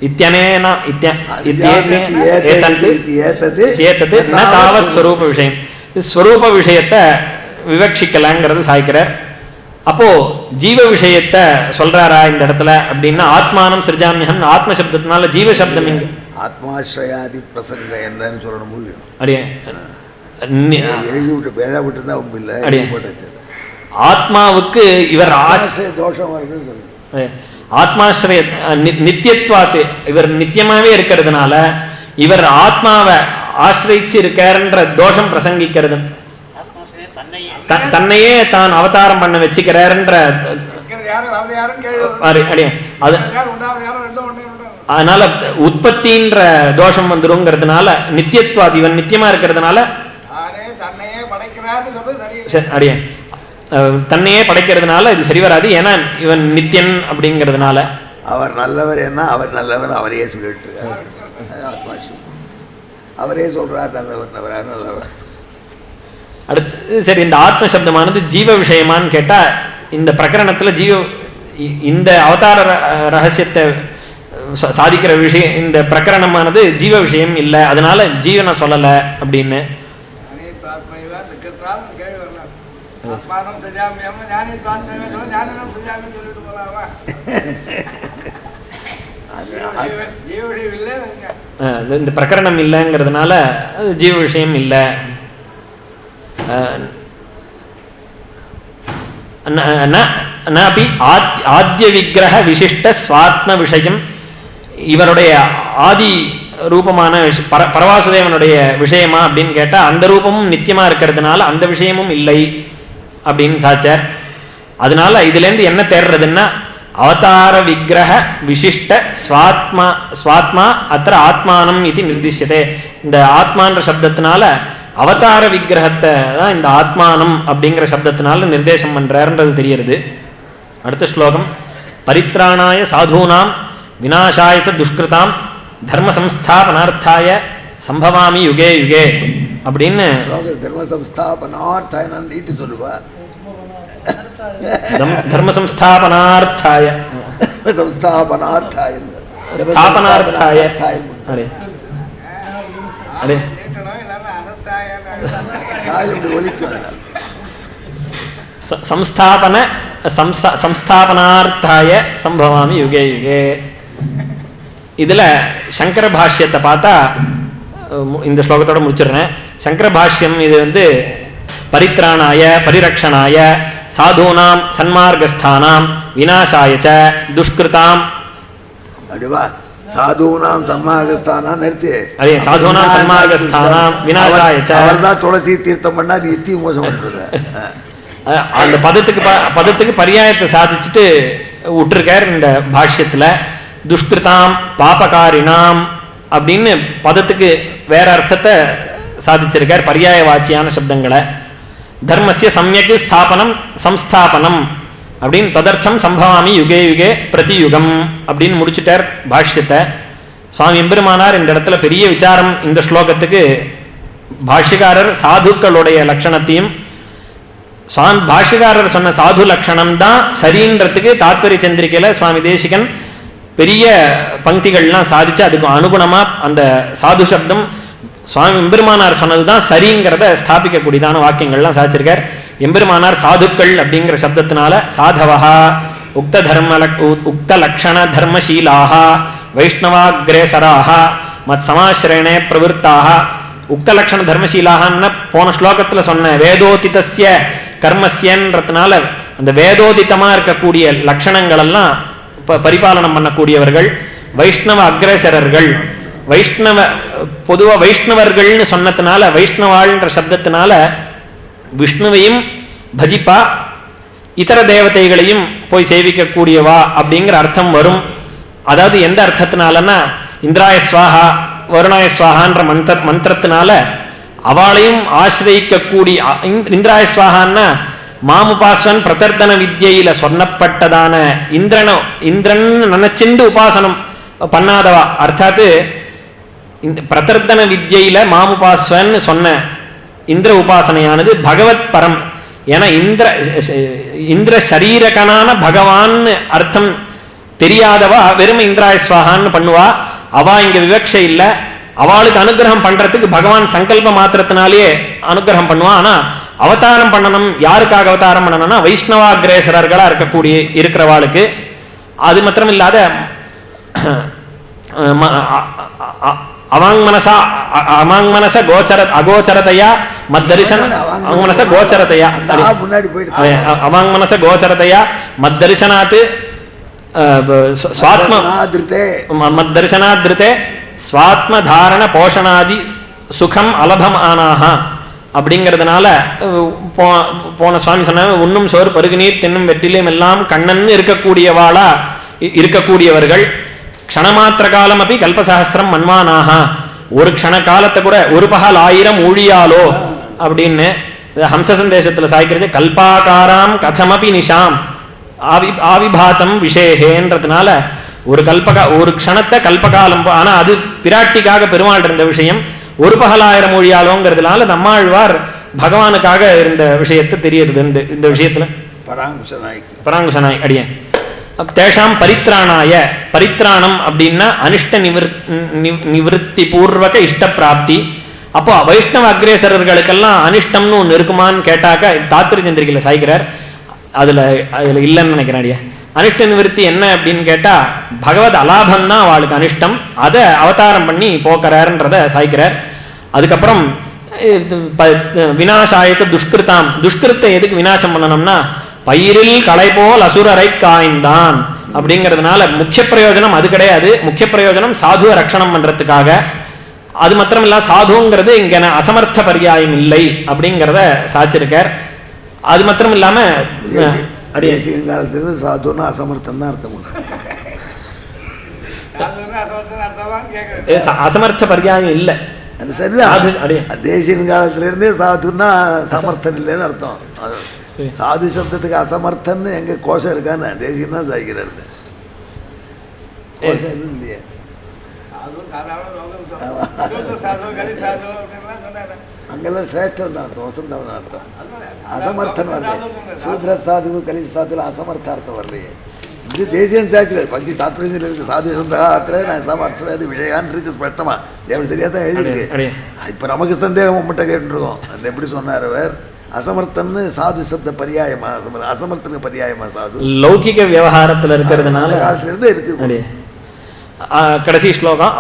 இத்யனேன ஏதத் ந தாவத் ஸ்வரூப விஷயம். ஸ்வரூப விஷயத்தை விவக்ஷிக்கலாங்கிறது சாய்க்கிறார். அப்போ ஜீவ விஷயத்தை சொல்றாரா இந்த இடத்துல அப்படின்னா ஆத்மானம் சிருஜாமியம் ஆத்ம சப்தத்தினால ஜீவ சப்தம் இங்க ஆத்மாஸ்ரயாதி பிரசங்க என்னன்னு சொல்லணும் முடியும். அடியே எழுதி விட்டு பேதா விட்டு தான் உண்மை இல்லை. ஆத்மாவுக்கு இவர் தோஷம் வருதுன்னு சொல்லுங்க. ஆத்மாஸ்ரய நித்தியத்வாத்து இவர் நித்தியமாவே இருக்கிறதுனால இவர் ஆத்மாவை ஆசிரிச்சு இருக்காருன்ற தோஷம் பிரசங்கிக்கிறது. தன்னையே தான் அவதாரம் பண்ண வச்சுக்கிறாருன்ற அதனால உற்பத்தின்ற தோஷம் வந்துருங்கிறதுனால நித்தியத்வாதி இவன் நித்தியமா இருக்கிறதுனால அடியே தன்னையே படைக்கிறதுனால இது சரி வராது. ஏன்னா இவன் நித்தியன் அப்படிங்கிறதுனால அவர் நல்லவர் என்ன அவர் நல்லவர் அவரையே சொல்லிட்டு இருக்காரு. அவரே சொல்றார் நல்லவர் நல்லவர். அடுத்து சரி இந்த ஆத்ம சப்தமானது ஜீவ விஷயமான்னு கேட்டா இந்த பிரகரணத்துல இந்த அவதார ரகசியத்தை சாதிக்கிற விஷயம் இந்த பிரகரணமானது ஜீவ விஷயம் இல்லை. அதனால ஜீவனை சொல்லலை அப்படின்னு இந்த பிரகரணம் இல்லைங்கிறதுனால அது ஜீவ விஷயம் இல்லை. ஆத்ய விக்கிரக விசிஷ்ட ஸ்வாத்ம விஷயம் இவருடைய ஆதி ரூபமான பரவாசுதேவனுடைய விஷயமா அப்படின்னு கேட்டால் அந்த ரூபமும் நித்தியமா இருக்கிறதுனால அந்த விஷயமும் இல்லை அப்படின்னு சாச்சார். அதனால இதுலேருந்து என்ன தேர்றதுன்னா அவதார விக்கிரக விசிஷ்ட ஸ்வாத்மா அத்த ஆத்மானம் இது நிர்திஷ்யதே. இந்த ஆத்மான்ற சப்தத்தினால அவதார விக்கிரகத்தை தான் இந்த ஆத்மானம் அப்படிங்கிற சப்தத்தினால நிர்தேசம் பண்றாருன்றது தெரியுது. அடுத்த ஸ்லோகம் பரித்ராணாய சாதூனாம் விநாசாய ச துஷ்கிருதாம் தர்ம சம்ஸ்தாபனார்த்தாய சம்பவாமி யுகே யுகே அப்படின்னு தர்ம சம்ஸ்தாபனார்த்தாய நீட்டு சொல்லுவா. தர்ம சம்ஸ்தாபனார்த்தாய சம்ஸ்தாபனார்த்தாய ஸ்தாபனார்த்தாய அரே அரே சம்ஸ்தாபனார்த்தாய சம்பவாமி யுகே யுகே. இதுல சங்கர பாஷ்யத்தை பார்த்தா இந்த ஸ்லோகத்தோட முடிச்சிடுறேன். சங்கர பாஷ்யம் இது பரித்ராணாய பரிரக்ஷணாய சாதூனாம் சன்மார்கஸ்தானாம் விநாசாய ச துஷ்கிருதாம் சாதுனாம் சன்மார்கஸ்தானம் நிறுத்தி அதே சாதுனாம் சன்மார்கஸ்தானம் விநாசாய ச அவர்தான் துளசி தீர்த்தம் பண்ணா நித்திய மோசம் பண்றது. அந்த பதத்துக்கு பரியாயத்தை சாதிச்சுட்டு விட்டுருக்கார் இந்த பாஷ்யத்துல. துஷ்கிருதாம் பாபகாரினாம் அப்படின்னு பதத்துக்கு வேற அர்த்தத்தை சாதிச்சிருக்கார் பரியாய வாச்சியான சப்தங்களை. தர்மஸ்ய சம்யக் ஸ்தாபனம் சம்ஸ்தாபனம் அப்படின்னு ததர்த்தம் சம்பவாமி யுகே யுகே பிரதியுகம் அப்படின்னு முடிச்சுட்டார் பாஷ்யத்தை. சுவாமி எம்பெருமானார் இந்த இடத்துல பெரிய விசாரம் இந்த ஸ்லோகத்துக்கு. பாஷ்யக்காரர் சாதுக்களுடைய லட்சணத்தையும் பாஷ்யக்காரர் சொன்ன சாது லட்சணம் தான் சரின்றதுக்கு தாத்பரிய சந்திரிகையில சுவாமி தேசிகன் பெரிய பங்கிகள்லாம் சாதிச்சு அதுக்கு அனுகுணமா அந்த சாது சப்தம் சுவாமி எம்பெருமானார் சொன்னதுதான் சரிங்கிறத ஸ்தாபிக்கக்கூடியதான வாக்கியங்கள்லாம் சாதிச்சிருக்கார். எம்பெருமானார் சாதுக்கள் அப்படிங்கிற சப்தத்தினால சாதவஹா உக்த லக்ஷண தர்மசீலாக வைஷ்ணவாக்ரேசராக மத் சமாசிரேணே பிரவருத்தாக. உக்த லக்ஷண தர்மசீலாகன்னு போன ஸ்லோகத்தில் சொன்ன வேதோதிதஸ்ய கர்மஸ்யன்றதுனால அந்த வேதோதிதமா இருக்கக்கூடிய லட்சணங்கள் எல்லாம் பரிபாலனம் பண்ணக்கூடியவர்கள் வைஷ்ணவ அக்ரேசரர்கள். பொதுவாக வைஷ்ணவர்கள்னு சொன்னதுனால வைஷ்ணவாள்ன்ற சப்தத்தினால விஷ்ணுவையும் பஜிப்பா இதர தேவதைகளையும் போய் சேவிக்கக்கூடியவா அப்படிங்கிற அர்த்தம் வரும். அதாவது எந்த அர்த்தத்தினாலன்னா இந்திராய ஸ்வாஹா வருணாய ஸ்வாஹான்ற மந்திரத்தினால அவளையும் ஆசிரியிக்கக்கூடிய இந்திராய ஸ்வாஹான்னா மாமுபாஸ்வன் பிரதர்தன வித்யில சொன்னப்பட்டதான இந்திரன் நினைச்சிண்டு உபாசனம் பண்ணாதவா. அர்த்தாத்து இந்த பிரதர்த்தன வித்யில மாமுபாஸ்வன் சொன்ன இந்திர உபாசனையானது பகவத் பரம். ஏன்னா இந்திர சரீரகனான பகவான் அர்த்தம் தெரியாதவா வெறும் இந்திராயஸ்வாகான்னு பண்ணுவா. அவா இங்க விவக்ஷை இல்லை. அவளுக்கு அனுகிரகம் பண்றதுக்கு பகவான் சங்கல்ப மாத்திரத்தினாலேயே அனுகிரகம் பண்ணுவான். ஆனா அவதாரம் பண்ணணும், யாருக்காக அவதாரம் பண்ணணும்னா வைஷ்ணவாகிரேசரர்களா இருக்கிறவாளுக்கு. அது மாத்திரம் இல்லாத அவாங்மனச அகோச்சரதையா மத்தரிசன அவாங்மனச கோச்சரதையா அவாங்மனச கோச்சரதையா மத்தரிசனாத்து மத்தரிசனாதிருத்தே ஸ்வாத்ம தாரண போஷணாதி சுகம் அலபமானாக அப்படிங்கிறதுனால போன சுவாமி சொன்னாங்க, உண்ணும் சோறு பருகுநீர் தின்னும் வெற்றிலையும் எல்லாம் கண்ணன் இருக்கக்கூடியவர்கள். க்ஷணமாத்திர காலம் அப்படி கல்பசஹசிரம் மன்வானாக, ஒரு க்ஷண காலத்தை கூட ஒரு பகல் 1000 ஊழியாலோ அப்படின்னு ஹம்ச சந்தேசத்தில் சாய்க்கிறது. கல்பாகாராம் கதமபி நிஷாம் ஆவிபாத்தம் விஷேகேன்றதுனால ஒரு க்ஷணத்தை கல்பகாலம். ஆனா அது பிராட்டிக்காக பெருமாள் இருந்த விஷயம். ஒரு பகல் 1000 ஊழியாலோங்கிறதுனால நம்மாழ்வார் பகவானுக்காக இருந்த விஷயத்தை தெரியுது இந்த விஷயத்துல. பராங்குஷனாய் அடியேன் தேஷாம் பரித்ராணாய. பரித்ராணம் அப்படின்னா அனிஷ்ட நிவர்த்தி பூர்வக இஷ்ட பிராப்தி. அப்போ வைஷ்ணவ அக்ரேசரர்களுக்கெல்லாம் அனிஷ்டம்னு ஒன்று இருக்குமான்னு கேட்டாக்க தாத்பரிய சந்திரிகையில் சாய்க்கிறார். அதுல இல்லைன்னு நினைக்கிறேன். அடியா அனிஷ்ட நிவர்த்தி என்ன அப்படின்னு கேட்டா பகவத் அலாபந்தான் அவளுக்கு அனிஷ்டம். அதை அவதாரம் பண்ணி போக்குறாருன்றத சாய்க்கிறார். அதுக்கப்புறம் விநாசாயச்ச துஷ்கிருத்தாம். துஷ்கிருத்தை எதுக்கு விநாசம் பண்ணணும்னா பயிரில் களை போல் அசுரரை காய்ந்தான் அப்படிங்கிறதுனால முக்கிய பிரயோஜனம் அது கிடையாது. முக்கிய பிரயோஜனம் சாதுவ ரட்சணம் பண்றதுக்காக. அது மாத்திரம் இல்ல, சாதுங்கிறது இங்க அசமர்த்த பரியாயம் இல்லை அப்படிங்கிறத சாச்சிருக்கார். அது மாத்திரம் இல்லாம சாதுன்னா அசமர்த்தம் தான் அர்த்தம். அசமர்த்த பரியாயம் இல்லை, அது சரிதான். தேசிய காலத்துல இருந்தே சாதுன்னா சமர்த்தன் இல்லைன்னு அர்த்தம். சாது சப்தத்துக்கு அசமர்த்தன் எங்க கோஷம் இருக்கான்னு தேசியம் தான் சாய்க்கிறது. அங்கெல்லாம் சிரேஷ்டம் தான் அர்த்தம், வசந்தம் தான் அர்த்தம். அசமர்த்தன் வரல. சூத்ர சாது கலி சாதுல அசமர்த்தார்த்தம் வரலையே. இது தேசியம் சாய்ச்சில பஞ்சி தாத்பரியம் இருக்கு. சாது சந்தாத்திர நான் சமர்த்தது விஷயான் இருக்கு ஸ்பஷ்டமா. தேவன் சரியா தான் எழுதியிருக்கு. இப்ப நமக்கு சந்தேகம் உங்கள்கிட்ட கேட்டுருக்கோம். அந்த எப்படி சொன்னார் அவர் அசமர்த்தன்னு சாது சப்த பரியாயமா, அசமர்த்தனுக்கு பரியாயமா சாது லௌகிக விவகாரத்தில் இருக்கிறதுனால காலத்துல இருந்து இருக்கு. கடைசி ஸ்லோகம்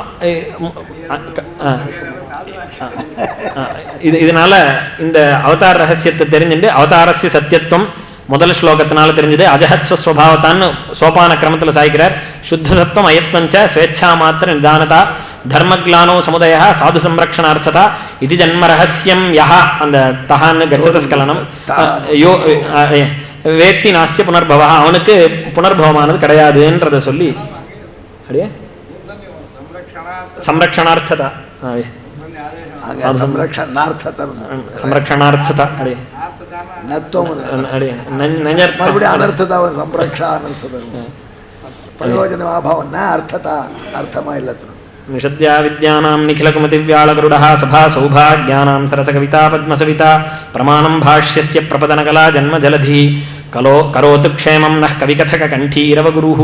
இதனால இந்த அவதார ரகசியத்தை தெரிஞ்சுட்டு அவதாரஸ்ய சத்தியத்துவம் முதல் ஸ்லோகத்தினால தெரிஞ்சது. அஜஹத்ஸ ஸ்வபாவத்தான்னு சோபான கிரமத்தில் சாய்க்கிறார். சுத்த சத்வம் அயத்வஞ்ச ஸ்வேச்சா மாத்திர நிதானதா தர்மக்லானோ சமுதய சாது சம்ரக்ஷணார்த்ததா இது ஜன்ம ரகசியம் யஹ. அந்த தஹான்னு கச்சதஸ்கலனம் யோ வேத்தி நாஸ்ய புனர்பவா. அவனுக்கு புனர்பவமானது கிடையாதுன்றதை சொல்லி அப்படியே சம்ரக்ஷணார்த்ததா சம்ரக்ஷணார்த்ததா அப்படியே நிஷத்யா வித்யானாம் நிகிலகுமதிவ்யாளகருடः சபா சௌபாக்யானாம் சரசகவிதா பத்மசவிதா பிரமாணம் பாஷ்யஸ்ய பிரபதனகலா ஜன்ம ஜலதி கரோத்து க்ஷேமம் நः கவிகதக கண்டீரவ குருः.